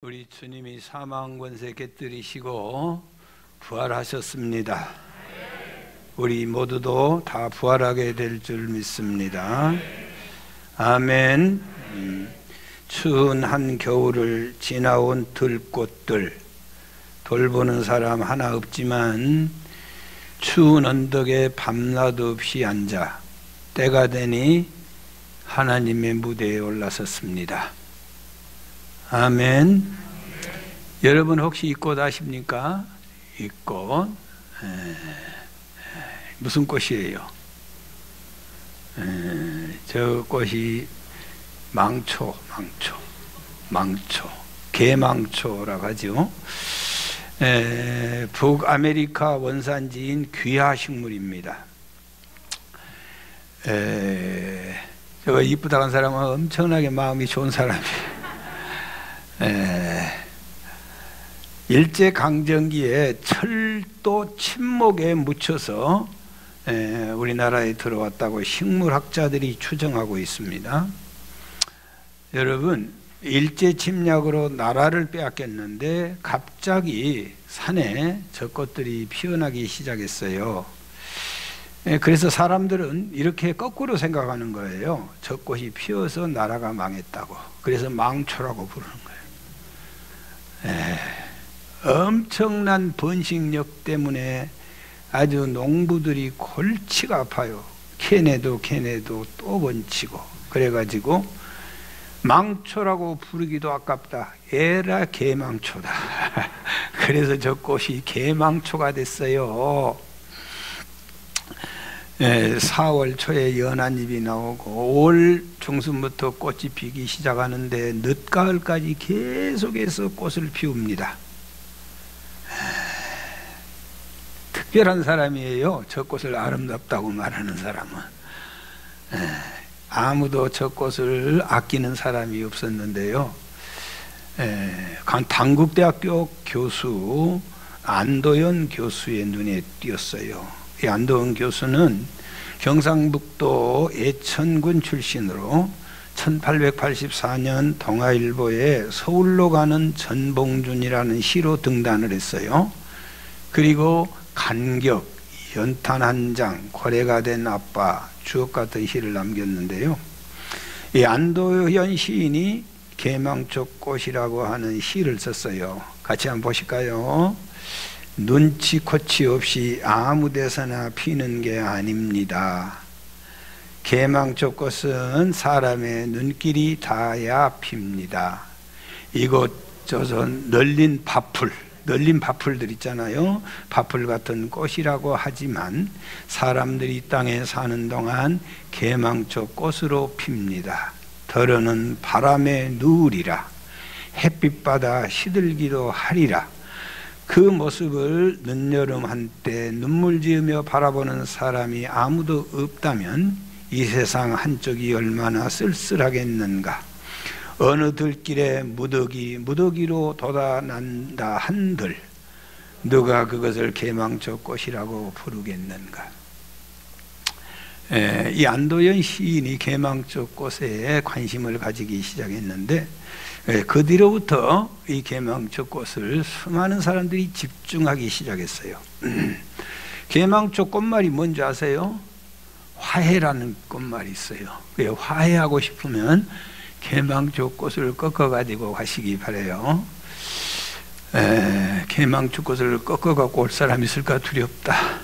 우리 주님이 사망 권세 깨뜨리시고 부활하셨습니다. 우리 모두도 다 부활하게 될 줄 믿습니다. 아멘. 추운 한겨울을 지나온 들꽃들, 돌보는 사람 하나 없지만 추운 언덕에 밤낮 없이 앉아 때가 되니 하나님의 무대에 올라섰습니다. 아멘. 여러분 혹시 이 꽃 아십니까? 이 꽃 무슨 꽃이에요? 저 꽃이 망초, 개망초라고 하죠. 북아메리카 원산지인 귀하식물입니다. 제가 이쁘다고 한 사람은 엄청나게 마음이 좋은 사람이에요. 일제강점기에 철도 침목에 묻혀서 우리나라에 들어왔다고 식물학자들이 추정하고 있습니다. 여러분, 일제 침략으로 나라를 빼앗겼는데 갑자기 산에 저 꽃들이 피어나기 시작했어요. 그래서 사람들은 이렇게 거꾸로 생각하는 거예요. 저 꽃이 피어서 나라가 망했다고. 그래서 망초라고 부르는 거예요. 엄청난 번식력 때문에 아주 농부들이 골치가 아파요. 캐내도 또 번치고. 그래가지고 망초라고 부르기도 아깝다. 에라 개망초다. 그래서 저 꽃이 개망초가 됐어요. 4월 초에 연한 잎이 나오고 5월 중순부터 꽃이 피기 시작하는데 늦가을까지 계속해서 꽃을 피웁니다. 특별한 사람이에요. 저 꽃을 아름답다고 말하는 사람은. 아무도 저 꽃을 아끼는 사람이 없었는데요. 단국대학교 교수 안도현 교수의 눈에 띄었어요. 이 안도현 교수는 경상북도 예천군 출신으로 1884년 동아일보에 서울로 가는 전봉준이라는 시로 등단을 했어요. 그리고 간격, 연탄 한 장, 고래가 된 아빠, 주옥 같은 시를 남겼는데요. 이 안도현 시인이 개망초꽃이라고 하는 시를 썼어요. 같이 한번 보실까요? 눈치코치 없이 아무 데서나 피는 게 아닙니다. 개망초꽃은 사람의 눈길이 닿아야 핍니다. 이곳저곳 널린 밭풀들 있잖아요. 밭풀 같은 꽃이라고 하지만 사람들이 땅에 사는 동안 개망초꽃으로 핍니다. 더러는 바람에 누우리라. 햇빛받아 시들기도 하리라. 그 모습을 늦여름 한때 눈물 지으며 바라보는 사람이 아무도 없다면 이 세상 한쪽이 얼마나 쓸쓸하겠는가. 어느 들길에 무더기로 돋아난다 한들 누가 그것을 개망초꽃이라고 부르겠는가. 이 안도현 시인이 개망초꽃에 관심을 가지기 시작했는데 그 뒤로부터 이 개망초꽃을 수많은 사람들이 집중하기 시작했어요. 개망초 꽃말이 뭔지 아세요? 화해라는 꽃말이 있어요. 화해하고 싶으면 개망초꽃을 꺾어가지고 가시기 바래요. 개망초꽃을 꺾어갖고 올 사람 있을까 두렵다.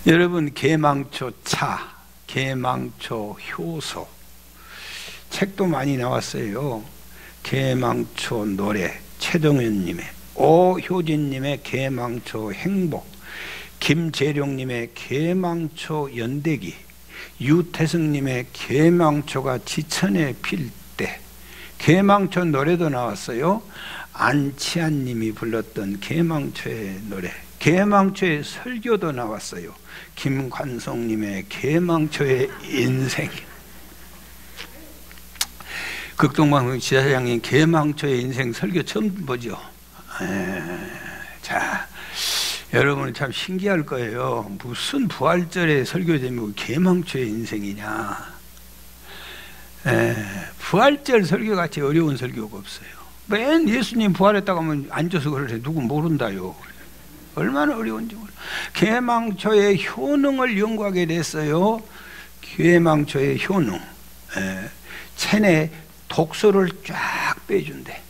여러분, 개망초차, 개망초 효소 책도 많이 나왔어요. 개망초 노래, 최동현님의, 오효진님의 개망초 행복, 김재룡님의 개망초 연대기, 유태승님의 개망초가 지천에 필 때, 개망초 노래도 나왔어요. 안치환님이 불렀던 개망초의 노래, 개망초의 설교도 나왔어요. 김관성님의 개망초의 인생. 극동방송 지사장님 개망초의 인생 설교 처음 보죠. 자, 여러분은 참 신기할 거예요. 무슨 부활절에 설교 제목이 개망초의 인생이냐. 부활절 설교같이 어려운 설교가 없어요. 맨 예수님 부활했다고 하면 앉아서 그러래. 누구 모른다요. 얼마나 어려운지 몰라. 계망초의 효능을 연구하게 됐어요. 계망초의 효능. 체내 독소를 쫙 빼준대.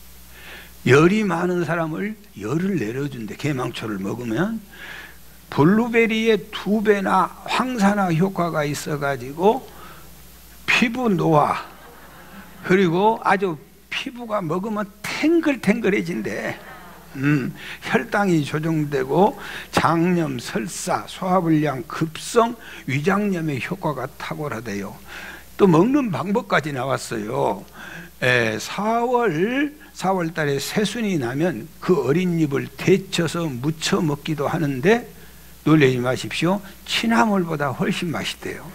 열이 많은 사람을 열을 내려준대. 계망초를 먹으면 블루베리의 2배나 황산화 효과가 있어가지고 피부 노화, 그리고 아주 피부가 먹으면 탱글탱글해진대. 혈당이 조정되고 장염, 설사, 소화불량, 급성, 위장염의 효과가 탁월하대요. 또 먹는 방법까지 나왔어요. 4월 달에 새순이 나면 그 어린 잎을 데쳐서 무쳐 먹기도 하는데 놀라지 마십시오. 취나물보다 훨씬 맛있대요.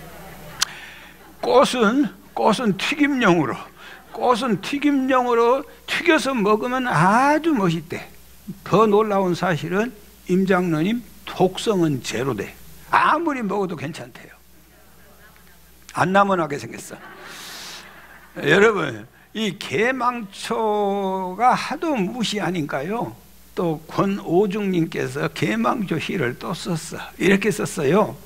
꽃은 튀김용으로 튀겨서 먹으면 아주 멋있대. 더 놀라운 사실은 임장로님 독성은 제로돼. 아무리 먹어도 괜찮대요. 안 나무나게 생겼어. 여러분, 이 계망초가 하도 무시하니까요, 또 권오중님께서 계망초 시를 또 썼어. 이렇게 썼어요.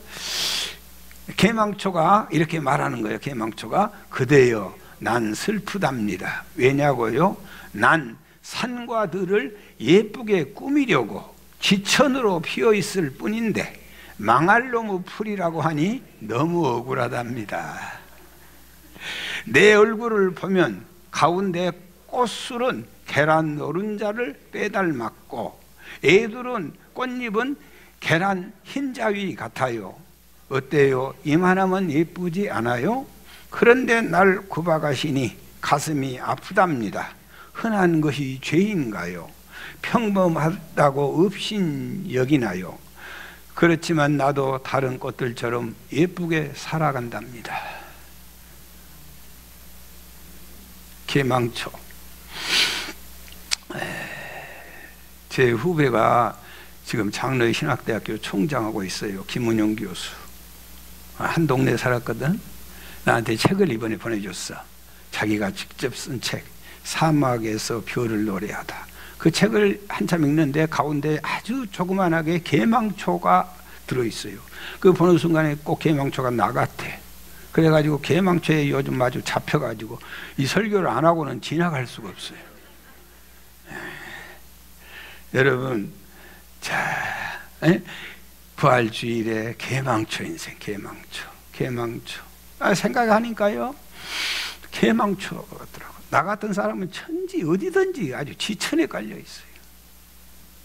계망초가 이렇게 말하는 거예요. 계망초가 그대여 난 슬프답니다. 왜냐고요? 난 산과 들을 예쁘게 꾸미려고 지천으로 피어있을 뿐인데 망할 놈의 풀이라고 하니 너무 억울하답니다. 내 얼굴을 보면 가운데 꽃술은 계란 노른자를 빼닮았고 애들은 꽃잎은 계란 흰자위 같아요. 어때요? 이만하면 예쁘지 않아요? 그런데 날 구박하시니 가슴이 아프답니다. 흔한 것이 죄인가요? 평범하다고 없인 여기나요? 그렇지만 나도 다른 꽃들처럼 예쁘게 살아간답니다. 계망초. 제 후배가 지금 장로의 신학대학교 총장하고 있어요. 김은용 교수. 한 동네에 살았거든. 나한테 책을 이번에 보내줬어. 자기가 직접 쓴 책, 사막에서 별을 노래하다. 그 책을 한참 읽는데 가운데 아주 조그만하게 계망초가 들어있어요. 그 보는 순간에 꼭 계망초가 나같아. 그래가지고 계망초에 요즘 아주 잡혀가지고 이 설교를 안 하고는 지나갈 수가 없어요. 여러분, 자, 부활주일에 계망초 인생, 계망초. 생각하니까요, 계망초 같더라고. 나 같은 사람은 천지 어디든지 아주 지천에 깔려 있어요.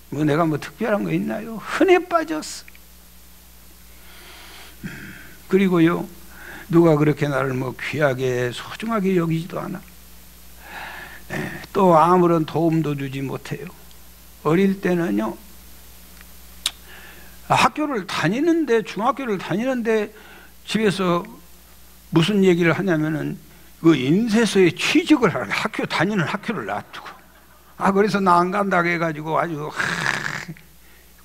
뭐 내가 뭐 특별한 거 있나요? 흔해 빠졌어. 그리고요, 누가 그렇게 나를 뭐 귀하게 소중하게 여기지도 않아. 또 아무런 도움도 주지 못해요. 어릴 때는요, 중학교를 다니는데 집에서 무슨 얘기를 하냐면은 그 인쇄소에 취직을 하라. 다니는 학교를 놔두고. 그래서 나 안 간다고 해가지고 아주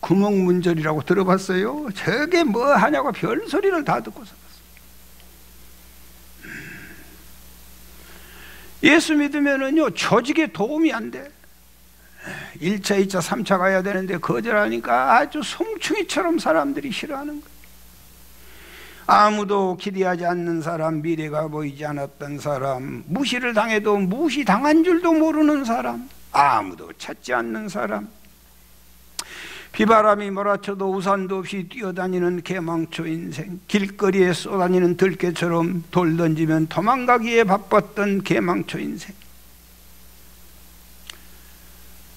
구멍문절이라고 들어봤어요. 저게 뭐 하냐고 별소리를 다 듣고 살았어. 예수 믿으면은요, 조직에 도움이 안 돼. 1차, 2차, 3차 가야 되는데 거절하니까 아주 송충이처럼 사람들이 싫어하는 거예요. 아무도 기대하지 않는 사람, 미래가 보이지 않았던 사람, 무시를 당해도 무시당한 줄도 모르는 사람, 아무도 찾지 않는 사람, 비바람이 몰아쳐도 우산도 없이 뛰어다니는 계망초 인생, 길거리에 쏘다니는 들개처럼 돌 던지면 도망가기에 바빴던 계망초 인생.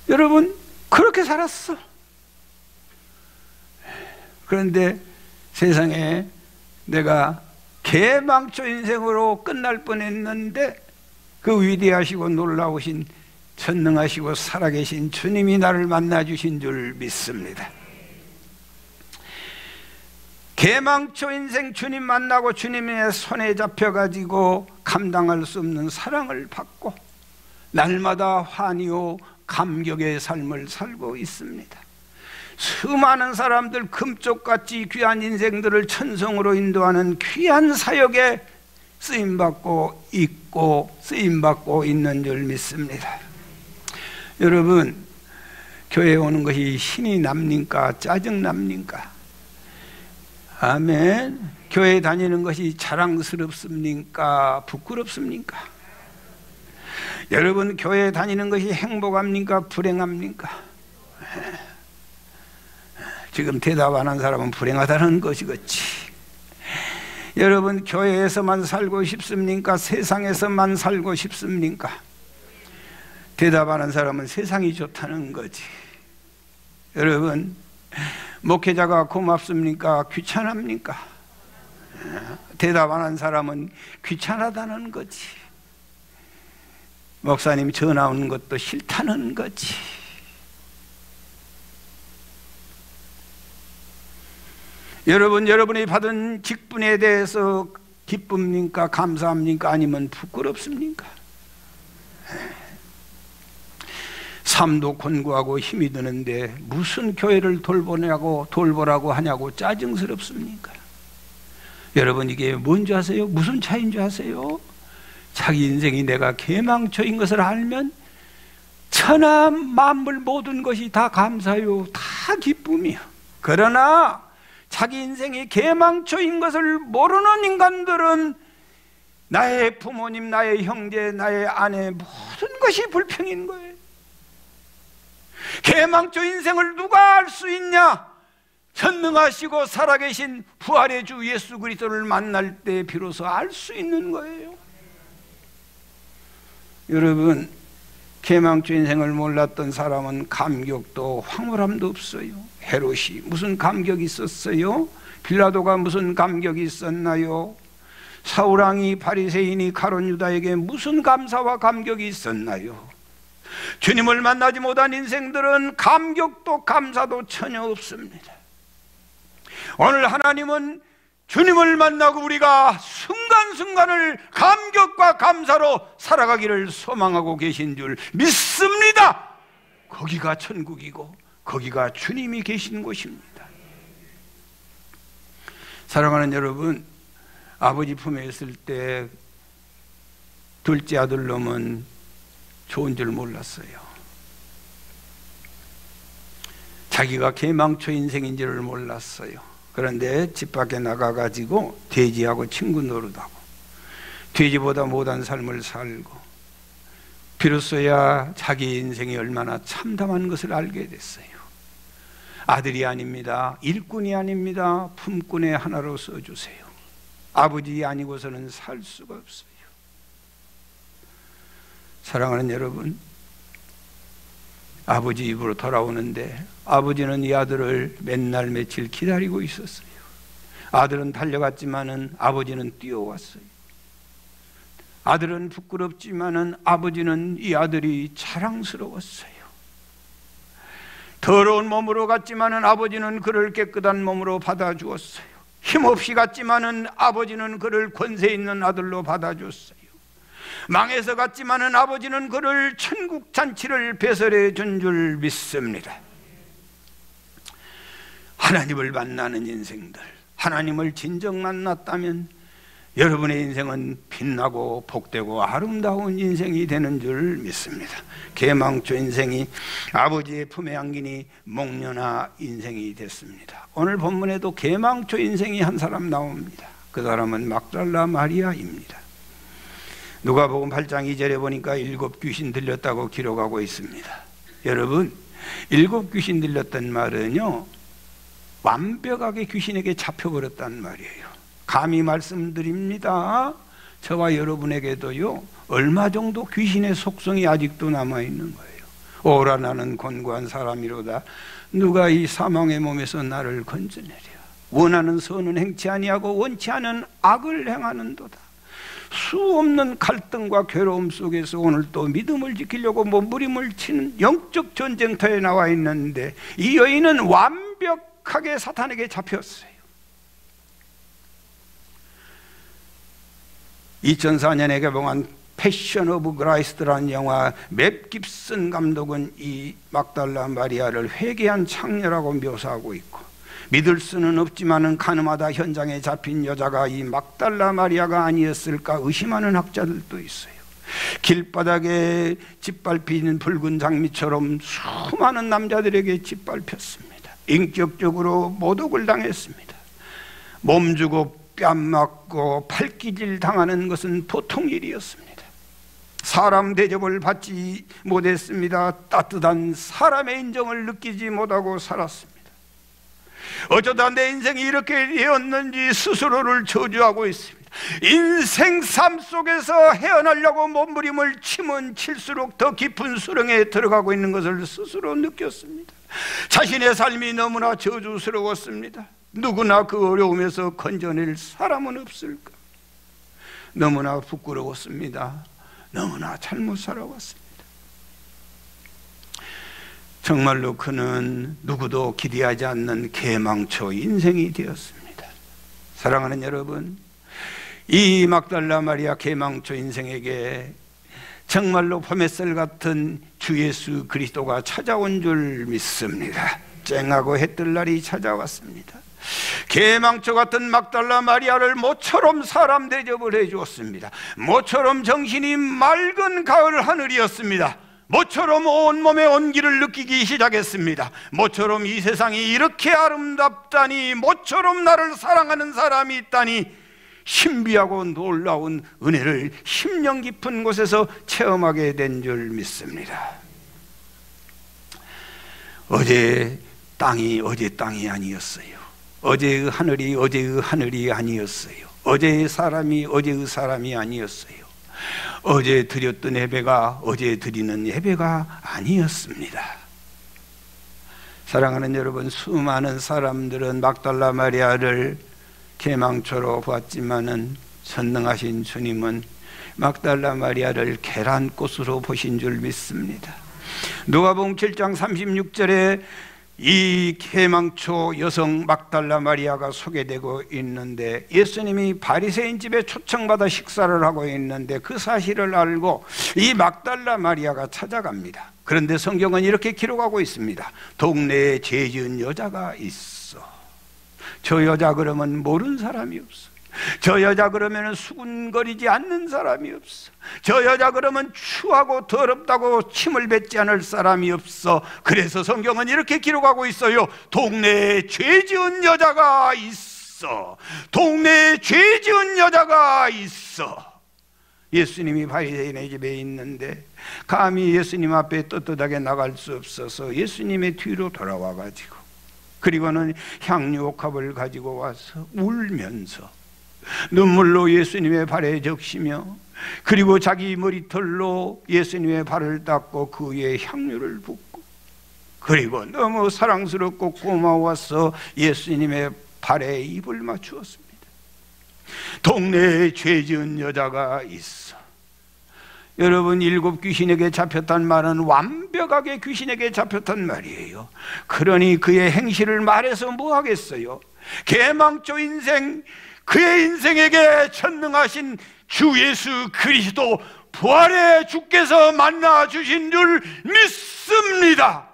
여러분, 그렇게 살았어. 그런데 세상에 내가 계망초 인생으로 끝날 뻔했는데 그 위대하시고 놀라우신 전능하시고 살아계신 주님이 나를 만나주신 줄 믿습니다. 계망초 인생 주님 만나고 주님의 손에 잡혀가지고 감당할 수 없는 사랑을 받고 날마다 환희요 감격의 삶을 살고 있습니다. 수많은 사람들 금쪽같이 귀한 인생들을 천성으로 인도하는 귀한 사역에 쓰임받고 있고 쓰임받고 있는 줄 믿습니다. 여러분, 교회에 오는 것이 신이 납니까? 짜증 납니까? 아멘. 교회 다니는 것이 자랑스럽습니까? 부끄럽습니까? 여러분, 교회 다니는 것이 행복합니까? 불행합니까? 지금 대답 안 한 사람은 불행하다는 것이겠지. 여러분, 교회에서만 살고 싶습니까? 세상에서만 살고 싶습니까? 대답하는 사람은 세상이 좋다는 거지. 여러분, 목회자가 고맙습니까? 귀찮합니까? 대답하는 사람은 귀찮하다는 거지. 목사님 전화 오는 것도 싫다는 거지. 여러분, 여러분이 받은 직분에 대해서 기쁩니까? 감사합니까? 아니면 부끄럽습니까? 삶도 곤고하고 힘이 드는데 무슨 교회를 돌보라고 하냐고 짜증스럽습니까? 여러분, 이게 뭔지 아세요? 무슨 차이인 줄 아세요? 자기 인생이 내가 개망초인 것을 알면 천하 만물 모든 것이 다 감사요, 다 기쁨이요. 그러나 자기 인생이 개망초인 것을 모르는 인간들은 나의 부모님, 나의 형제, 나의 아내, 모든 것이 불평인 거예요. 개망초 인생을 누가 알 수 있냐? 전능하시고 살아계신 부활의 주 예수 그리스도를 만날 때 비로소 알 수 있는 거예요. 여러분, 개망초 인생을 몰랐던 사람은 감격도 황홀함도 없어요. 헤롯이 무슨 감격이 있었어요? 빌라도가 무슨 감격이 있었나요? 사울왕이 바리새인이 가룟 유다에게 무슨 감사와 감격이 있었나요? 주님을 만나지 못한 인생들은 감격도 감사도 전혀 없습니다. 오늘 하나님은 주님을 만나고 우리가 순간순간을 감격과 감사로 살아가기를 소망하고 계신 줄 믿습니다. 거기가 천국이고 거기가 주님이 계신 곳입니다. 사랑하는 여러분, 아버지 품에 있을 때 둘째 아들 놈은 좋은 줄 몰랐어요. 자기가 개망초 인생인 줄을 몰랐어요. 그런데 집 밖에 나가가지고 돼지하고 친구 노릇하고 돼지보다 못한 삶을 살고 비로소야 자기 인생이 얼마나 참담한 것을 알게 됐어요. 아들이 아닙니다. 일꾼이 아닙니다. 품꾼의 하나로 써주세요. 아버지 아니고서는 살 수가 없어요. 사랑하는 여러분, 아버지 입으로 돌아오는데 아버지는 이 아들을 맨날 며칠 기다리고 있었어요. 아들은 달려갔지만은 아버지는 뛰어왔어요. 아들은 부끄럽지만은 아버지는 이 아들이 자랑스러웠어요. 더러운 몸으로 갔지만은 아버지는 그를 깨끗한 몸으로 받아주었어요. 힘없이 갔지만은 아버지는 그를 권세 있는 아들로 받아줬어요. 망해서 갔지만은 아버지는 그를 천국 잔치를 배설해 준 줄 믿습니다. 하나님을 만나는 인생들, 하나님을 진정 만났다면 여러분의 인생은 빛나고 복되고 아름다운 인생이 되는 줄 믿습니다. 개망초 인생이 아버지의 품에 안기니 목련화 인생이 됐습니다. 오늘 본문에도 개망초 인생이 한 사람 나옵니다. 그 사람은 막달라 마리아입니다. 누가복음 8장 2절에 보니까 7 귀신 들렸다고 기록하고 있습니다. 여러분, 7 귀신 들렸단 말은요, 완벽하게 귀신에게 잡혀버렸단 말이에요. 감히 말씀드립니다. 저와 여러분에게도요, 얼마 정도 귀신의 속성이 아직도 남아있는 거예요. 오라 나는 곤고한 사람이로다. 누가 이 사망의 몸에서 나를 건져내랴. 원하는 선은 행치 아니하고 원치 않은 악을 행하는도다. 수없는 갈등과 괴로움 속에서 오늘 또 믿음을 지키려고 몸부림을 치는 영적 전쟁터에 나와 있는데 이 여인은 완벽하게 사탄에게 잡혔어요. 2004년에 개봉한 패션 오브 그라이스트라는 영화, 맵 깁슨 감독은 이 막달라 마리아를 회개한 창녀라고 묘사하고 있고, 믿을 수는 없지만은 가늠하다 현장에 잡힌 여자가 이 막달라 마리아가 아니었을까 의심하는 학자들도 있어요. 길바닥에 짓밟히는 붉은 장미처럼 수많은 남자들에게 짓밟혔습니다. 인격적으로 모독을 당했습니다. 몸주고 뺨 맞고 팔기질 당하는 것은 보통 일이었습니다. 사람 대접을 받지 못했습니다. 따뜻한 사람의 인정을 느끼지 못하고 살았습니다. 어쩌다 내 인생이 이렇게 되었는지 스스로를 저주하고 있습니다. 인생 삶 속에서 헤어나려고 몸부림을 치면 칠수록 더 깊은 수렁에 들어가고 있는 것을 스스로 느꼈습니다. 자신의 삶이 너무나 저주스러웠습니다. 누구나 그 어려움에서 건져낼 사람은 없을까? 너무나 부끄러웠습니다. 너무나 잘못 살아왔습니다. 정말로 그는 누구도 기대하지 않는 개망초 인생이 되었습니다. 사랑하는 여러분, 이 막달라 마리아 개망초 인생에게 정말로 봄햇살 같은 주 예수 그리스도가 찾아온 줄 믿습니다. 쨍하고 해뜰 날이 찾아왔습니다. 개망초 같은 막달라 마리아를 모처럼 사람 대접을 해주었습니다. 모처럼 정신이 맑은 가을 하늘이었습니다. 모처럼 온몸의 온기를 느끼기 시작했습니다. 모처럼 이 세상이 이렇게 아름답다니, 모처럼 나를 사랑하는 사람이 있다니, 신비하고 놀라운 은혜를 심령 깊은 곳에서 체험하게 된 줄 믿습니다. 어제의 땅이 아니었어요. 어제의 하늘이 아니었어요. 어제의 사람이 아니었어요. 어제 드렸던 예배가 어제 드리는 예배가 아니었습니다. 사랑하는 여러분, 수많은 사람들은 막달라 마리아를 개망초로 보았지만은 전능하신 주님은 막달라 마리아를 계란꽃으로 보신 줄 믿습니다. 누가복음 7장 36절에 이 개망초 여성 막달라 마리아가 소개되고 있는데, 예수님이 바리새인 집에 초청받아 식사를 하고 있는데 그 사실을 알고 이 막달라 마리아가 찾아갑니다. 그런데 성경은 이렇게 기록하고 있습니다. 동네에 죄 지은 여자가 있어. 저 여자 그러면 모르는 사람이 없어. 저 여자 그러면 수군거리지 않는 사람이 없어. 저 여자 그러면 추하고 더럽다고 침을 뱉지 않을 사람이 없어. 그래서 성경은 이렇게 기록하고 있어요. 동네에 죄 지은 여자가 있어. 동네에 죄 지은 여자가 있어. 예수님이 바리새인의 집에 있는데 감히 예수님 앞에 떳떳하게 나갈 수 없어서 예수님의 뒤로 돌아와 가지고, 그리고는 향유 옥합을 가지고 와서 울면서 눈물로 예수님의 발에 적시며, 그리고 자기 머리털로 예수님의 발을 닦고 그 위에 향유를 붓고, 그리고 너무 사랑스럽고 고마워서 예수님의 발에 입을 맞추었습니다. 동네에 죄 지은 여자가 있어. 여러분, 7 귀신에게 잡혔단 말은 완벽하게 귀신에게 잡혔단 말이에요. 그러니 그의 행실을 말해서 뭐 하겠어요? 개망초 인생, 그의 인생에게 전능하신 주 예수 그리스도 부활의 주께서 만나 주신 줄 믿습니다.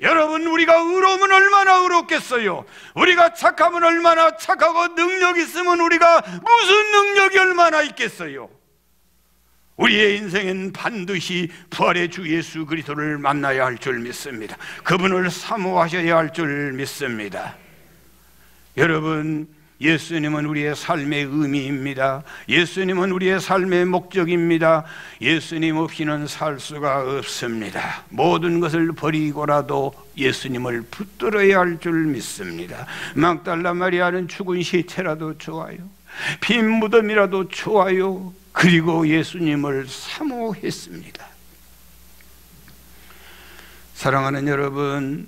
여러분, 우리가 의로우면 얼마나 의롭겠어요? 우리가 착하면 얼마나 착하고, 능력 있으면 우리가 무슨 능력이 얼마나 있겠어요? 우리의 인생은 반드시 부활의 주 예수 그리스도를 만나야 할 줄 믿습니다. 그분을 사모하셔야 할 줄 믿습니다. 여러분, 예수님은 우리의 삶의 의미입니다. 예수님은 우리의 삶의 목적입니다. 예수님 없이는 살 수가 없습니다. 모든 것을 버리고라도 예수님을 붙들어야 할 줄 믿습니다. 막달라 마리아는 죽은 시체라도 좋아요. 빈 무덤이라도 좋아요. 그리고 예수님을 사모했습니다. 사랑하는 여러분,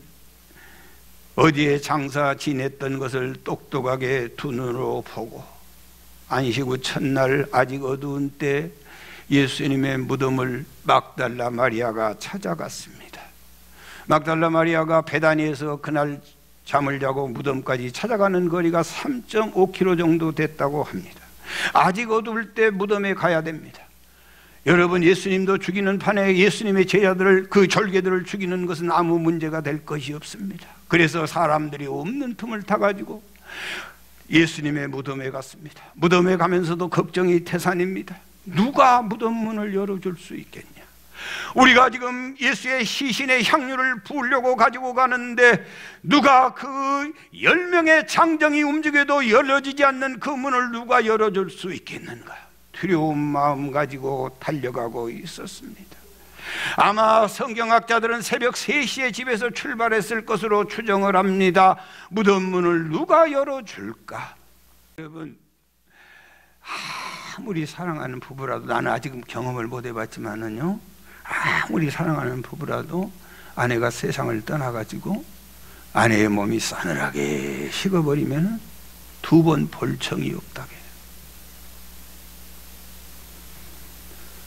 어디에 장사 지냈던 것을 똑똑하게 두 눈으로 보고 안식 후 첫날 아직 어두운 때 예수님의 무덤을 막달라 마리아가 찾아갔습니다. 막달라 마리아가 베다니에서 그날 잠을 자고 무덤까지 찾아가는 거리가 3.5km 정도 됐다고 합니다. 아직 어두울 때 무덤에 가야 됩니다. 여러분, 예수님도 죽이는 판에 예수님의 제자들을, 그 절개들을 죽이는 것은 아무 문제가 될 것이 없습니다. 그래서 사람들이 없는 틈을 타가지고 예수님의 무덤에 갔습니다. 무덤에 가면서도 걱정이 태산입니다. 누가 무덤 문을 열어줄 수 있겠냐? 우리가 지금 예수의 시신의 향유를 부으려고 가지고 가는데 누가 그 10명의 장정이 움직여도 열어지지 않는 그 문을 누가 열어줄 수 있겠는가? 두려운 마음 가지고 달려가고 있었습니다. 아마 성경학자들은 새벽 3시에 집에서 출발했을 것으로 추정을 합니다. 무덤 문을 누가 열어줄까? 여러분, 아무리 사랑하는 부부라도, 나는 아직 경험을 못 해봤지만은요, 아무리 사랑하는 부부라도 아내가 세상을 떠나가지고 아내의 몸이 싸늘하게 식어버리면 2번 볼 정이 없다게.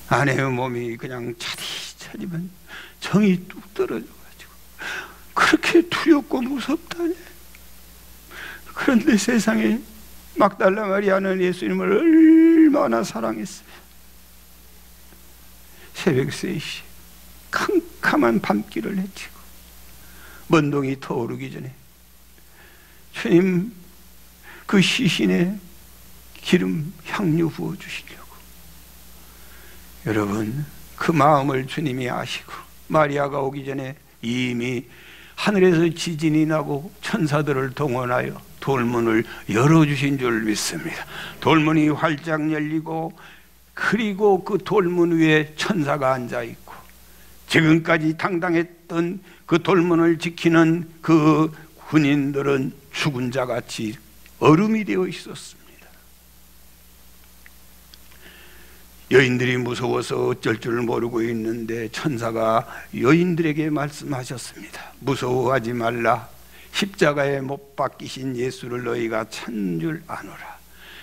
아내의 몸이 그냥 차디차디면 정이 뚝 떨어져가지고 그렇게 두렵고 무섭다네. 그런데 세상에 막달라 마리아는 예수님을 얼마나 사랑했어요. 새벽 3시 캄캄한 밤길을 헤치고 먼동이 터오르기 전에 주님 그 시신에 기름 향유 부어주시려고. 여러분, 그 마음을 주님이 아시고 마리아가 오기 전에 이미 하늘에서 지진이 나고 천사들을 동원하여 돌문을 열어주신 줄 믿습니다. 돌문이 활짝 열리고, 그리고 그 돌문 위에 천사가 앉아있고, 지금까지 당당했던 그 돌문을 지키는 그 군인들은 죽은 자같이 얼음이 되어 있었습니다. 여인들이 무서워서 어쩔 줄 모르고 있는데 천사가 여인들에게 말씀하셨습니다. 무서워하지 말라. 십자가에 못 박히신 예수를 너희가 찾는 줄 아노라.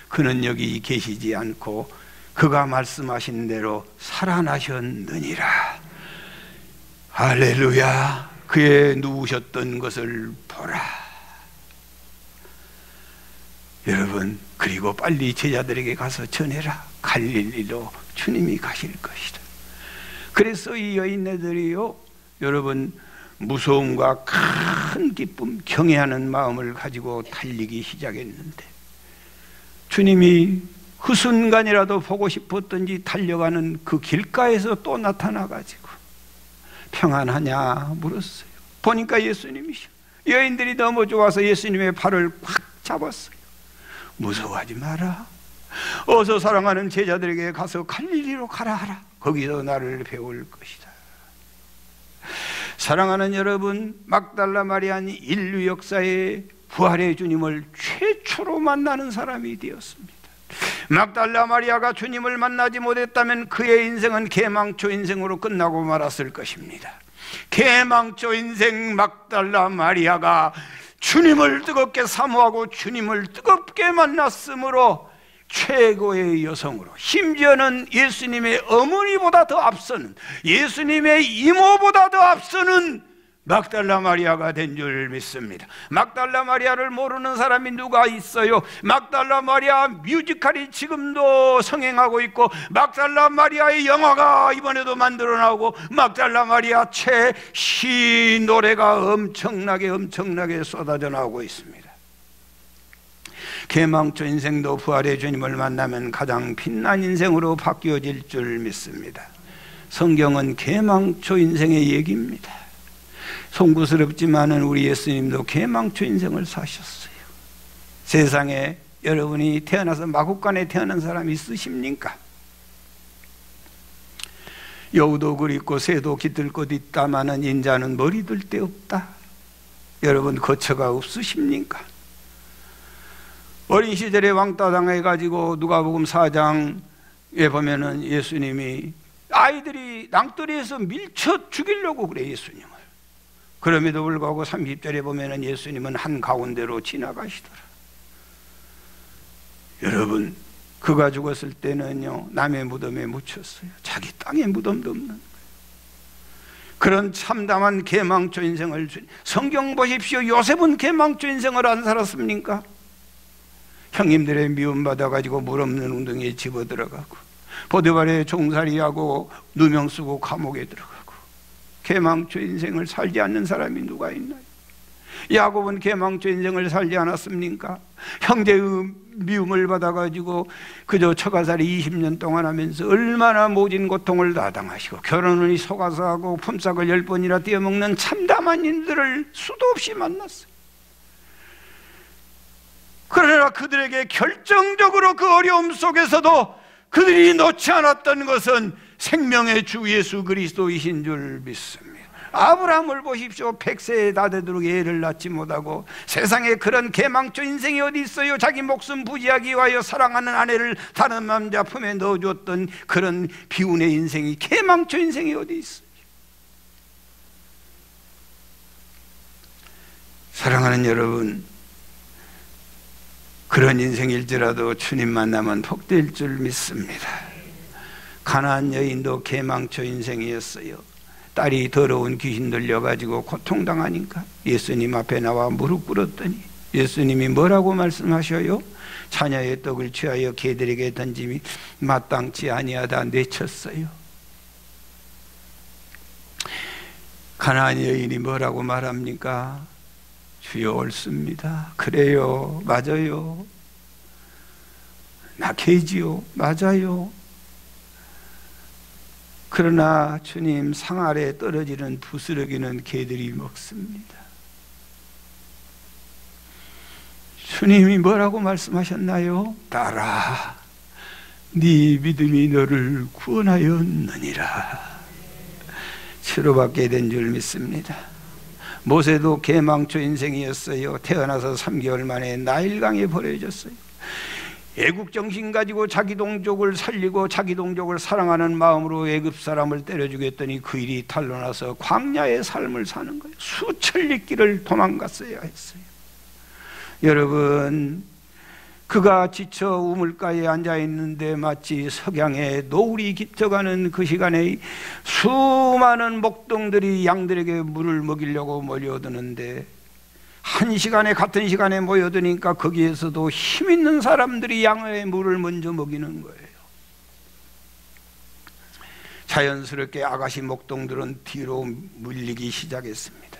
그는 여기 계시지 않고 그가 말씀하신 대로 살아나셨느니라. 할렐루야. 그의 누우셨던 것을 보라. 여러분, 그리고 빨리 제자들에게 가서 전해라. 갈릴리로 주님이 가실 것이다. 그래서 이 여인네들이요, 여러분, 무서움과 큰 기쁨, 경외하는 마음을 가지고 달리기 시작했는데, 주님이 그 순간이라도 보고 싶었던지 달려가는 그 길가에서 또 나타나가지고 평안하냐 물었어요. 보니까 예수님이셔. 여인들이 너무 좋아서 예수님의 발을 꽉 잡았어요. 무서워하지 마라. 어서 사랑하는 제자들에게 가서 갈릴리로 가라 하라. 거기서 나를 배울 것이다. 사랑하는 여러분, 막달라 마리아는 인류 역사에 부활의 주님을 최초로 만나는 사람이 되었습니다. 막달라 마리아가 주님을 만나지 못했다면 그의 인생은 개망초 인생으로 끝나고 말았을 것입니다. 개망초 인생 막달라 마리아가 주님을 뜨겁게 사모하고 주님을 뜨겁게 만났으므로 최고의 여성으로, 심지어는 예수님의 어머니보다 더 앞서는, 예수님의 이모보다 더 앞서는 막달라 마리아가 된 줄 믿습니다. 막달라 마리아를 모르는 사람이 누가 있어요? 막달라 마리아 뮤지컬이 지금도 성행하고 있고, 막달라 마리아의 영화가 이번에도 만들어 나오고, 막달라 마리아 시 노래가 엄청나게 쏟아져 나오고 있습니다. 개망초 인생도 부활의 주님을 만나면 가장 빛난 인생으로 바뀌어질 줄 믿습니다. 성경은 개망초 인생의 얘기입니다. 송구스럽지만은 우리 예수님도 개망초 인생을 사셨어요. 세상에 여러분이 태어나서 마국간에 태어난 사람이 있으십니까? 여우도 그립고 새도 깃들 곳 있다마는 인자는 머리 들 데 없다. 여러분, 거처가 없으십니까? 어린 시절에 왕따 당해가지고 누가복음 4장에 보면은 예수님이 아이들이 낭떠러리에서 밀쳐 죽이려고 그래, 예수님을. 그럼에도 불구하고 30절에 보면은 예수님은 한가운데로 지나가시더라. 여러분, 그가 죽었을 때는요, 남의 무덤에 묻혔어요. 자기 땅에 무덤도 없는 거예요. 그런 참담한 개망초 인생을 성경 보십시오. 요셉은 개망초 인생을 안 살았습니까? 형님들의 미움받아가지고 물 없는 웅덩이에 집어들어가고, 보디발에 종살이하고 누명 쓰고 감옥에 들어가고, 개망초 인생을 살지 않는 사람이 누가 있나요? 야곱은 개망초 인생을 살지 않았습니까? 형제의 미움을 받아가지고 그저 처가살이 20년 동안 하면서 얼마나 모진 고통을 다 당하시고, 결혼을 속아서 하고 품삯을 10번이나 떼어먹는 참담한 인들을 수도 없이 만났어요. 그러나 그들에게 결정적으로 그 어려움 속에서도 그들이 놓지 않았던 것은 생명의 주 예수 그리스도이신 줄 믿습니다. 아브라함을 보십시오. 100세에 다 되도록 애를 낳지 못하고, 세상에 그런 개망초 인생이 어디 있어요? 자기 목숨 부지하기 위하여 사랑하는 아내를 다른 남자 품에 넣어줬던 그런 비운의 인생이, 개망초 인생이 어디 있어요? 사랑하는 여러분, 그런 인생일지라도 주님 만나면 복될 줄 믿습니다. 가나안 여인도 개망초 인생이었어요. 딸이 더러운 귀신 들려가지고 고통당하니까 예수님 앞에 나와 무릎 꿇었더니 예수님이 뭐라고 말씀하셔요? 자녀의 떡을 취하여 개들에게 던짐이 마땅치 아니하다 내쳤어요. 가나안 여인이 뭐라고 말합니까? 주여 옳습니다. 그래요. 맞아요. 나 개지요. 맞아요. 그러나 주님, 상 아래에 떨어지는 부스러기는 개들이 먹습니다. 주님이 뭐라고 말씀하셨나요? 딸아, 네 믿음이 너를 구원하였느니라. 치료받게 된 줄 믿습니다. 모세도 개망초 인생이었어요. 태어나서 3개월 만에 나일강에 버려졌어요. 애국 정신 가지고 자기 동족을 살리고 자기 동족을 사랑하는 마음으로 애굽 사람을 때려 죽였더니 그 일이 탄로나서 광야의 삶을 사는 거예요. 수천리 길을 도망갔어야 했어요. 여러분, 그가 지쳐 우물가에 앉아 있는데 마치 석양에 노을이 깃져가는 그 시간에 수많은 목동들이 양들에게 물을 먹이려고 몰려드는데, 한 시간에 같은 시간에 모여드니까 거기에서도 힘 있는 사람들이 양의 물을 먼저 먹이는 거예요. 자연스럽게 아가씨 목동들은 뒤로 물리기 시작했습니다.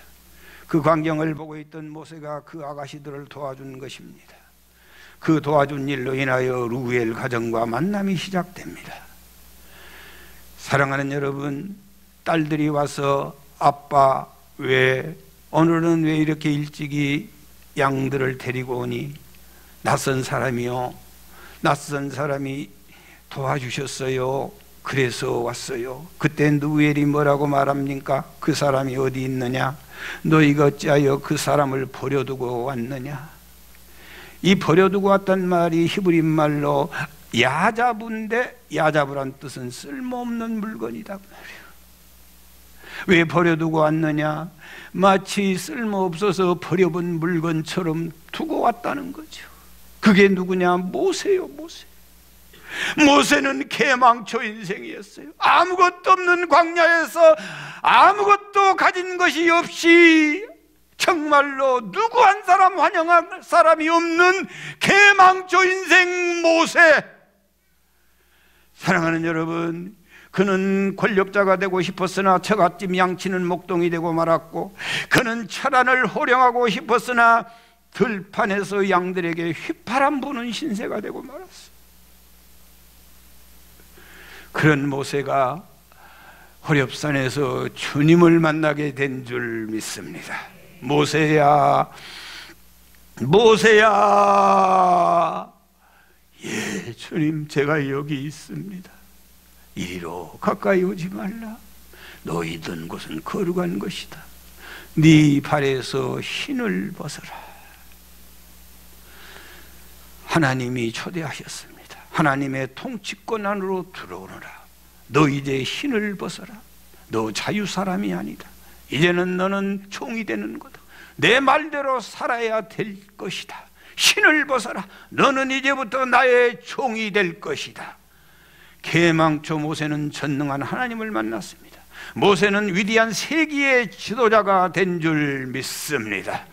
그 광경을 보고 있던 모세가 그 아가씨들을 도와준 것입니다. 그 도와준 일로 인하여 루엘 가정과 만남이 시작됩니다. 사랑하는 여러분, 딸들이 와서 아빠, 오늘은 왜 이렇게 일찍이 양들을 데리고 오니? 낯선 사람이요. 낯선 사람이 도와주셨어요. 그래서 왔어요. 그때 누엘이 뭐라고 말합니까? 그 사람이 어디 있느냐? 너희가 어찌하여 그 사람을 버려두고 왔느냐? 이 버려두고 왔단 말이 히브리 말로 야자부인데, 야자부란 뜻은 쓸모없는 물건이다 말이에요. 왜 버려두고 왔느냐? 마치 쓸모없어서 버려본 물건처럼 두고 왔다는 거죠. 그게 누구냐? 모세요. 모세는 개망초 인생이었어요. 아무것도 없는 광야에서 아무것도 가진 것이 없이 정말로 누구 한 사람 환영할 사람이 없는 개망초 인생 모세. 사랑하는 여러분, 그는 권력자가 되고 싶었으나 처갓집 양치는 목동이 되고 말았고, 그는 철안을 호령하고 싶었으나 들판에서 양들에게 휘파람 부는 신세가 되고 말았어. 그런 모세가 호렙산에서 주님을 만나게 된 줄 믿습니다. 모세야, 예, 주님, 제가 여기 있습니다. 이리로 가까이 오지 말라. 너희 있던 곳은 거룩한 것이다. 네 발에서 신을 벗어라. 하나님이 초대하셨습니다. 하나님의 통치권 안으로 들어오너라. 너 이제 신을 벗어라. 너 자유사람이 아니다. 이제는 너는 종이 되는 거다. 내 말대로 살아야 될 것이다. 신을 벗어라. 너는 이제부터 나의 종이 될 것이다. 개망초 모세는 전능한 하나님을 만났습니다. 모세는 위대한 세기의 지도자가 된 줄 믿습니다.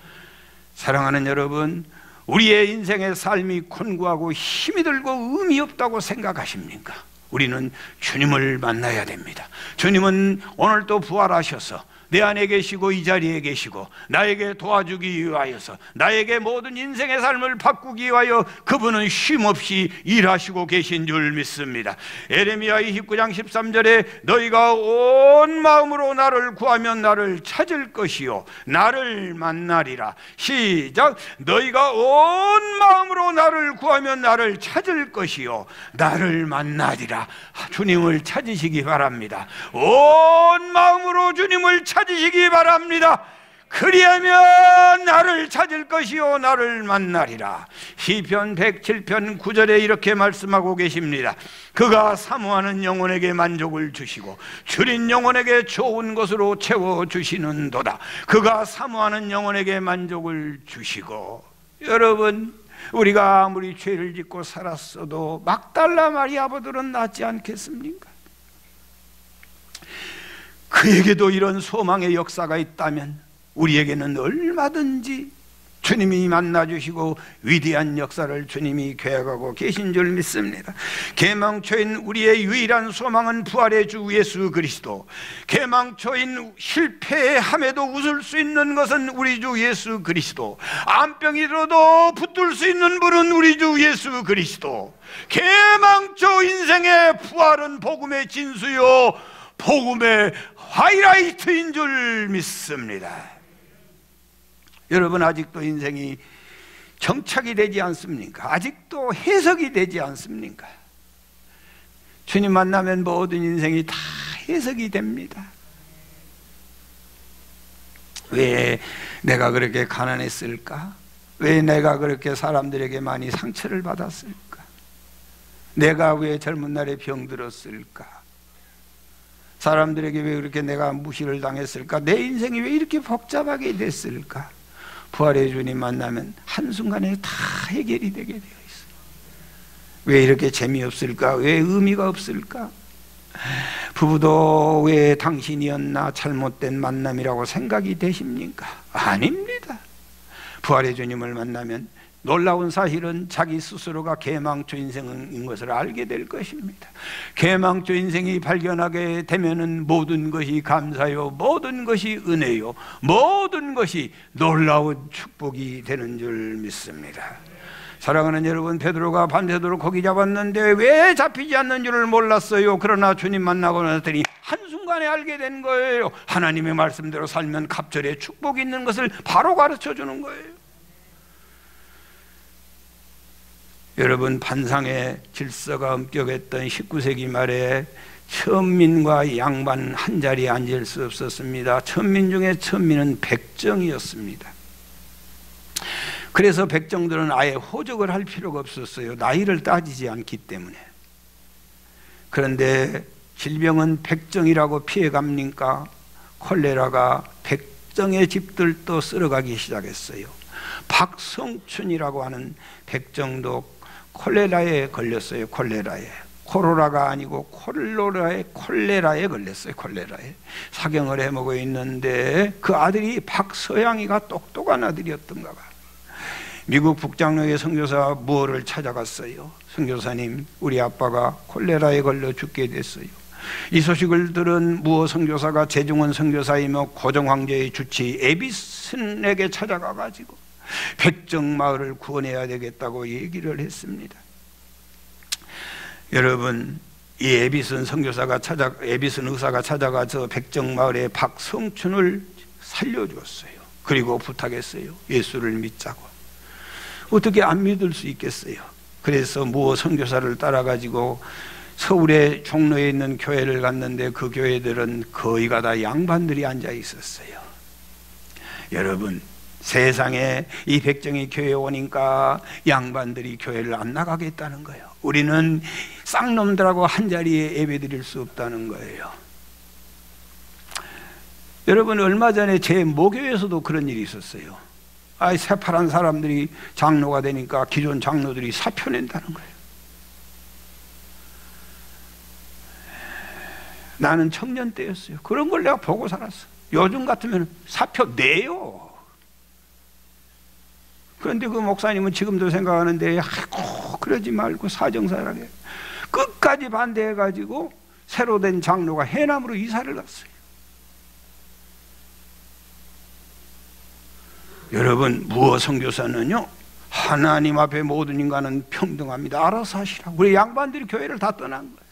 사랑하는 여러분, 우리의 인생의 삶이 곤고하고 힘이 들고 의미 없다고 생각하십니까? 우리는 주님을 만나야 됩니다. 주님은 오늘 또 부활하셔서 내 안에 계시고 이 자리에 계시고 나에게 도와주기 위하여서 나에게 모든 인생의 삶을 바꾸기 위하여 그분은 쉼없이 일하시고 계신 줄 믿습니다. 에레미야 29장 13절에 너희가 온 마음으로 나를 구하면 나를 찾을 것이요 나를 만나리라. 시작. 너희가 온 마음으로 나를 구하면 나를 찾을 것이요 나를 만나리라. 주님을 찾으시기 바랍니다. 온 마음으로 주님을 찾으시기 바랍니다. 그리하면 나를 찾을 것이요 나를 만나리라. 시편 107편 9절에 이렇게 말씀하고 계십니다. 그가 사모하는 영혼에게 만족을 주시고 줄인 영혼에게 좋은 것으로 채워주시는도다. 그가 사모하는 영혼에게 만족을 주시고. 여러분, 우리가 아무리 죄를 짓고 살았어도 막달라 마리아보다는 낫지 않겠습니까? 그에게도 이런 소망의 역사가 있다면 우리에게는 얼마든지 주님이 만나주시고 위대한 역사를 주님이 계획하고 계신 줄 믿습니다. 계망초인 우리의 유일한 소망은 부활의 주 예수 그리스도. 계망초인 실패함에도 웃을 수 있는 것은 우리 주 예수 그리스도. 암병이 들어도 붙들 수 있는 분은 우리 주 예수 그리스도. 계망초 인생의 부활은 복음의 진수요 복음의 하이라이트인 줄 믿습니다. 여러분, 아직도 인생이 정착이 되지 않습니까? 아직도 해석이 되지 않습니까? 주님 만나면 모든 인생이 다 해석이 됩니다. 왜 내가 그렇게 가난했을까? 왜 내가 그렇게 사람들에게 많이 상처를 받았을까? 내가 왜 젊은 날에 병들었을까? 사람들에게 왜 그렇게 내가 무시를 당했을까? 내 인생이 왜 이렇게 복잡하게 됐을까? 부활의 주님 만나면 한순간에 다 해결이 되게 되어 있어요. 왜 이렇게 재미없을까? 왜 의미가 없을까? 부부도 왜 당신이었나 잘못된 만남이라고 생각이 되십니까? 아닙니다. 부활의 주님을 만나면 놀라운 사실은 자기 스스로가 계망초 인생인 것을 알게 될 것입니다. 계망초 인생이 발견하게 되면은 모든 것이 감사요, 모든 것이 은혜요, 모든 것이 놀라운 축복이 되는 줄 믿습니다. 사랑하는 여러분, 베드로가 밤새도록 고기 잡았는데 왜 잡히지 않는 줄을 몰랐어요. 그러나 주님 만나고 나더니 한순간에 알게 된 거예요. 하나님의 말씀대로 살면 갑절에 축복이 있는 것을 바로 가르쳐 주는 거예요. 여러분, 반상의 질서가 엄격했던 19세기 말에 천민과 양반 한 자리에 앉을 수 없었습니다. 천민 중에 천민은 백정이었습니다. 그래서 백정들은 아예 호적을 할 필요가 없었어요. 나이를 따지지 않기 때문에. 그런데 질병은 백정이라고 피해갑니까? 콜레라가 백정의 집들도 쓸어가기 시작했어요. 박성춘이라고 하는 백정도 콜레라에 걸렸어요. 콜레라에. 코로나가 아니고 콜레라에 걸렸어요. 콜레라에. 사경을 해먹고 있는데 그 아들이 박서양이가 똑똑한 아들이었던가 봐. 미국 북장로의 선교사 무어를 찾아갔어요. 선교사님, 우리 아빠가 콜레라에 걸려 죽게 됐어요. 이 소식을 들은 무어 선교사가 재중원 선교사이며 고정황제의 주치 에비슨에게 찾아가가지고 백정마을을 구원해야 되겠다고 얘기를 했습니다. 여러분, 이 에비슨 의사가 찾아가서 백정마을의 박성춘을 살려주었어요. 그리고 부탁했어요. 예수를 믿자고. 어떻게 안 믿을 수 있겠어요? 그래서 무어 선교사를 따라가지고 서울에 종로에 있는 교회를 갔는데 그 교회들은 거의가 다 양반들이 앉아 있었어요. 여러분, 세상에 이 백정이 교회에 오니까 양반들이 교회를 안 나가겠다는 거예요. 우리는 쌍놈들하고 한 자리에 예배드릴 수 없다는 거예요. 여러분, 얼마 전에 제 모교에서도 그런 일이 있었어요. 새파란 사람들이 장로가 되니까 기존 장로들이 사표 낸다는 거예요. 나는 청년 때였어요. 그런 걸 내가 보고 살았어. 요즘 같으면 사표 내요. 그런데 그 목사님은 지금도 생각하는데, 아이고, 그러지 말고 사정사랑해. 끝까지 반대해가지고 새로 된 장로가 해남으로 이사를 갔어요. 여러분, 무어 선교사는요, 하나님 앞에 모든 인간은 평등합니다. 알아서 하시라고. 우리 양반들이 교회를 다 떠난 거예요.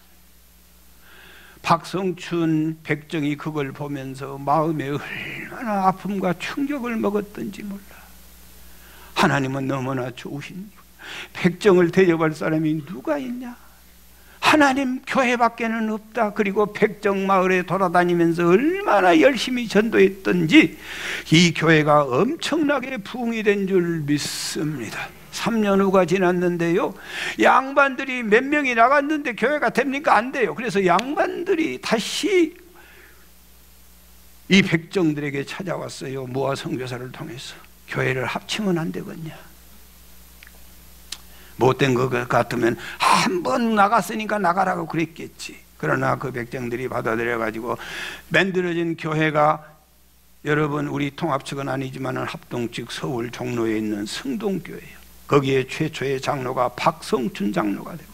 박성춘 백정이 그걸 보면서 마음에 얼마나 아픔과 충격을 먹었던지 몰라. 하나님은 너무나 좋으신 분. 백정을 대접할 사람이 누가 있냐? 하나님 교회밖에는 없다. 그리고 백정 마을에 돌아다니면서 얼마나 열심히 전도했던지 이 교회가 엄청나게 부흥이 된 줄 믿습니다. 3년 후가 지났는데요, 양반들이 몇 명이 나갔는데 교회가 됩니까? 안 돼요. 그래서 양반들이 다시 이 백정들에게 찾아왔어요. 무화 선교사를 통해서. 교회를 합치면 안 되겠냐? 못된 것 같으면 한 번 나갔으니까 나가라고 그랬겠지. 그러나 그 백정들이 받아들여 가지고 만들어진 교회가, 여러분, 우리 통합측은 아니지만 합동측 서울 종로에 있는 성동교회예요. 거기에 최초의 장로가 박성춘 장로가 되고,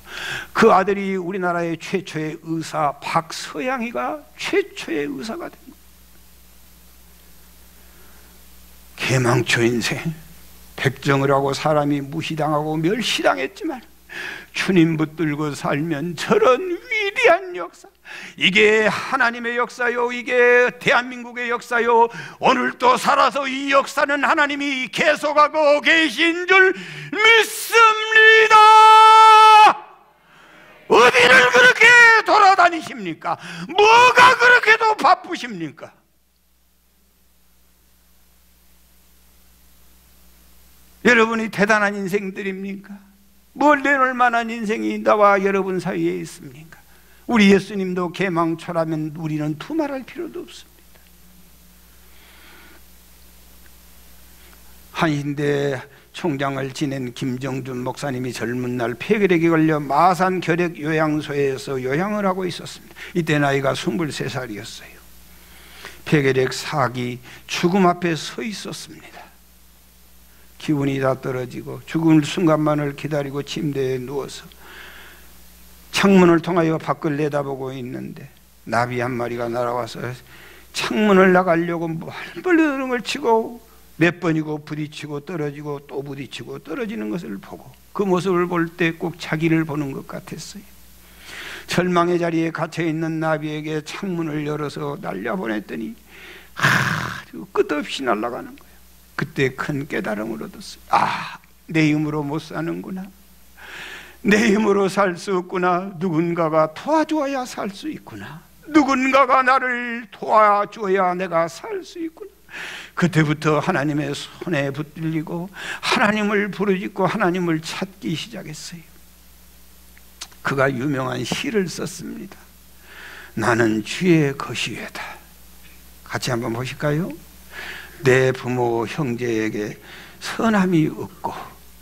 그 아들이 우리나라의 최초의 의사 박서양이가 최초의 의사가 된 거예요. 개망초 인생. 백정을 하고 사람이 무시당하고 멸시당했지만 주님 붙들고 살면 저런 위대한 역사, 이게 하나님의 역사요, 이게 대한민국의 역사요. 오늘도 살아서 이 역사는 하나님이 계속하고 계신 줄 믿습니다. 어디를 그렇게 돌아다니십니까? 뭐가 그렇게도 바쁘십니까? 여러분이 대단한 인생들입니까? 뭘 내놓을 만한 인생이 나와 여러분 사이에 있습니까? 우리 예수님도 개망초라면 우리는 두말할 필요도 없습니다. 한인대 총장을 지낸 김정준 목사님이 젊은 날 폐결핵에 걸려 마산 결핵 요양소에서 요양을 하고 있었습니다. 이때 나이가 23살이었어요. 폐결핵 4기, 죽음 앞에 서 있었습니다. 기운이 다 떨어지고 죽을 순간만을 기다리고 침대에 누워서 창문을 통하여 밖을 내다보고 있는데 나비 한 마리가 날아와서 창문을 나가려고 멀리를 치고 몇 번이고 부딪히고 떨어지고 또 부딪히고 떨어지는 것을 보고 그 모습을 볼 때 꼭 자기를 보는 것 같았어요. 절망의 자리에 갇혀있는 나비에게 창문을 열어서 날려보냈더니 아주 끝없이 날아가는 거예요. 그때 큰 깨달음을 얻었어요. 아, 내 힘으로 못 사는구나. 내 힘으로 살 수 없구나. 누군가가 도와줘야 살 수 있구나. 누군가가 나를 도와줘야 내가 살 수 있구나. 그때부터 하나님의 손에 붙들리고 하나님을 부르짖고 하나님을 찾기 시작했어요. 그가 유명한 시를 썼습니다. 나는 주의 것이외다. 같이 한번 보실까요? 내 부모 형제에게 선함이 없고,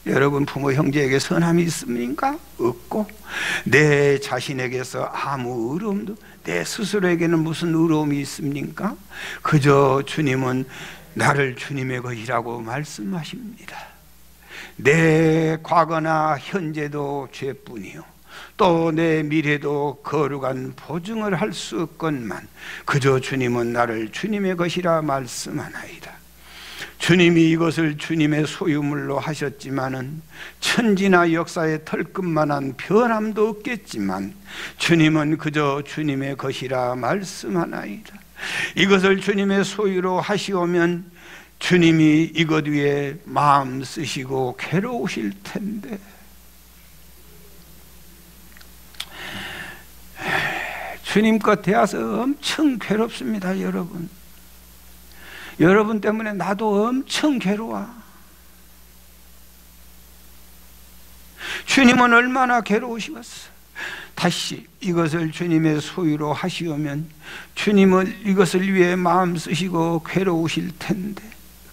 여러분 부모 형제에게 선함이 있습니까? 없고, 내 자신에게서 아무 의로움도, 내 스스로에게는 무슨 의로움이 있습니까? 그저 주님은 나를 주님의 것이라고 말씀하십니다. 내 과거나 현재도 죄뿐이요, 또 내 미래도 거룩한 보증을 할 수 없건만 그저 주님은 나를 주님의 것이라 말씀하나이다. 주님이 이것을 주님의 소유물로 하셨지만은 천지나 역사의 털끝만한 변함도 없겠지만 주님은 그저 주님의 것이라 말씀하나이다. 이것을 주님의 소유로 하시오면 주님이 이것 위에 마음 쓰시고 괴로우실 텐데, 주님 것 대하서 엄청 괴롭습니다. 여러분, 여러분 때문에 나도 엄청 괴로워. 주님은 얼마나 괴로우시겠어. 다시 이것을 주님의 소유로 하시오면 주님은 이것을 위해 마음 쓰시고 괴로우실 텐데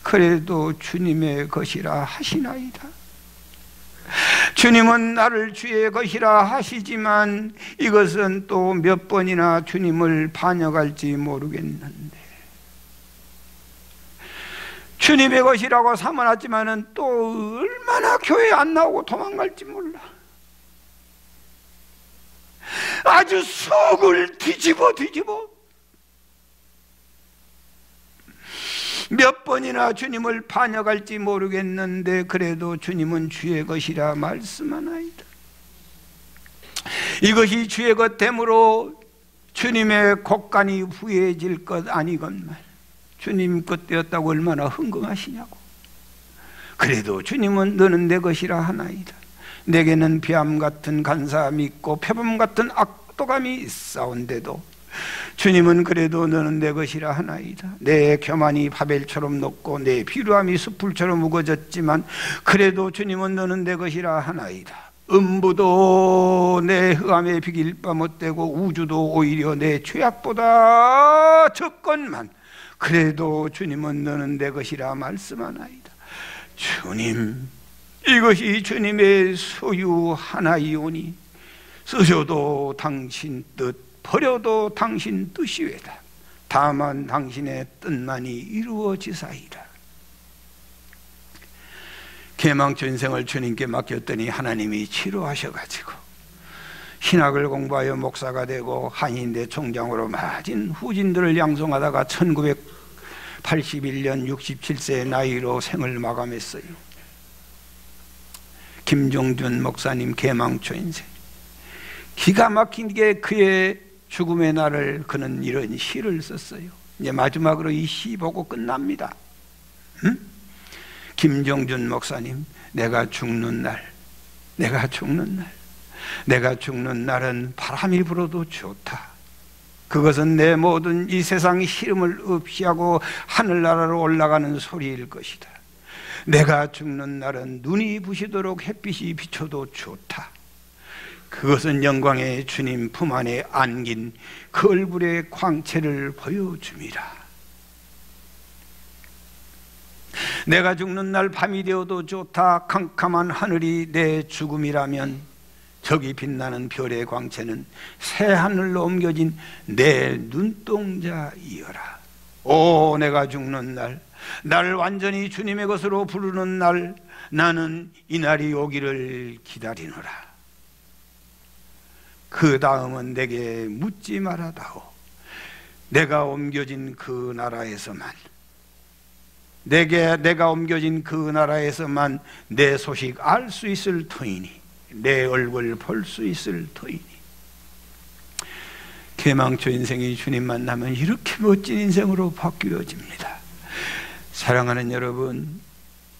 그래도 주님의 것이라 하시나이다. 주님은 나를 주의 것이라 하시지만 이것은 또 몇 번이나 주님을 반역할지 모르겠는데, 주님의 것이라고 삼아놨지만은 또 얼마나 교회 안 나오고 도망갈지 몰라. 아주 속을 뒤집어 몇 번이나 주님을 반역할지 모르겠는데 그래도 주님은 주의 것이라 말씀하나이다. 이것이 주의 것 되므로 주님의 곡간이 후회질 것 아니건만 주님 것 되었다고 얼마나 흥금하시냐고. 그래도 주님은 너는 내 것이라 하나이다. 내게는 비암 같은 간사함이 있고 표범 같은 악독함이 있사온데도 주님은 그래도 너는 내 것이라 하나이다. 내 교만이 바벨처럼 높고 내 비루함이 숯불처럼 우거졌지만 그래도 주님은 너는 내 것이라 하나이다. 음부도 내 흑암에 비길 바 못되고 우주도 오히려 내 죄악보다 적건만 그래도 주님은 너는 내 것이라 말씀하나이다. 주님, 이것이 주님의 소유 하나이오니 쓰셔도 당신 뜻, 버려도 당신 뜻이외다. 다만 당신의 뜻만이 이루어지사이다. 개망초 인생을 주님께 맡겼더니 하나님이 치료하셔가지고 신학을 공부하여 목사가 되고 한인대 총장으로 맞은 후진들을 양성하다가 1981년 67세의 나이로 생을 마감했어요. 김종준 목사님 개망초 인생. 기가 막힌 게 그의 죽음의 날을 그는 이런 시를 썼어요. 이제 마지막으로 이 시 보고 끝납니다. 응? 김종준 목사님, 내가 죽는 날, 내가 죽는 날, 내가 죽는 날은 바람이 불어도 좋다. 그것은 내 모든 이 세상 시름을 없이 하고 하늘나라로 올라가는 소리일 것이다. 내가 죽는 날은 눈이 부시도록 햇빛이 비춰도 좋다. 그것은 영광의 주님 품 안에 안긴 그 얼굴의 광채를 보여줌이라. 내가 죽는 날 밤이 되어도 좋다. 캄캄한 하늘이 내 죽음이라면 저기 빛나는 별의 광채는 새 하늘로 옮겨진 내 눈동자이여라. 오, 내가 죽는 날, 날 완전히 주님의 것으로 부르는 날, 나는 이 날이 오기를 기다리노라. 그 다음은 내게 묻지 말아다오. 내가 옮겨진 그 나라에서만, 내가 옮겨진 그 나라에서만 내 소식 알 수 있을 터이니, 내 얼굴 볼 수 있을 터이니. 개망초 인생이 주님 만나면 이렇게 멋진 인생으로 바뀌어집니다. 사랑하는 여러분,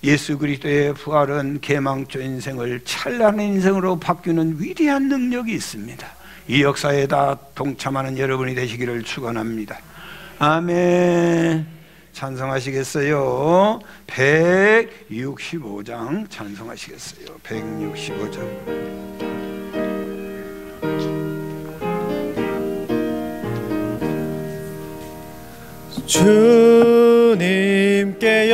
예수 그리스도의 부활은 개망초 인생을 찬란한 인생으로 바꾸는 위대한 능력이 있습니다. 이 역사에 다 동참하는 여러분이 되시기를 축원합니다. 아멘. 찬송하시겠어요? 165장 찬송하시겠어요? 165장. 주님께